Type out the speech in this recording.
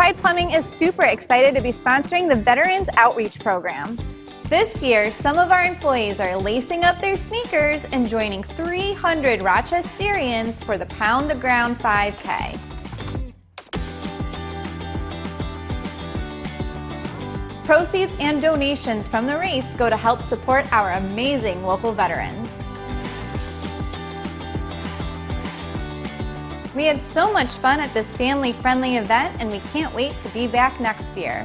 Unified Plumbing is super excited to be sponsoring the Veterans Outreach Program. This year, some of our employees are lacing up their sneakers and joining 300 Rochesterians for the Pound the Ground 5K. Proceeds and donations from the race go to help support our amazing local veterans. We had so much fun at this family-friendly event, and we can't wait to be back next year.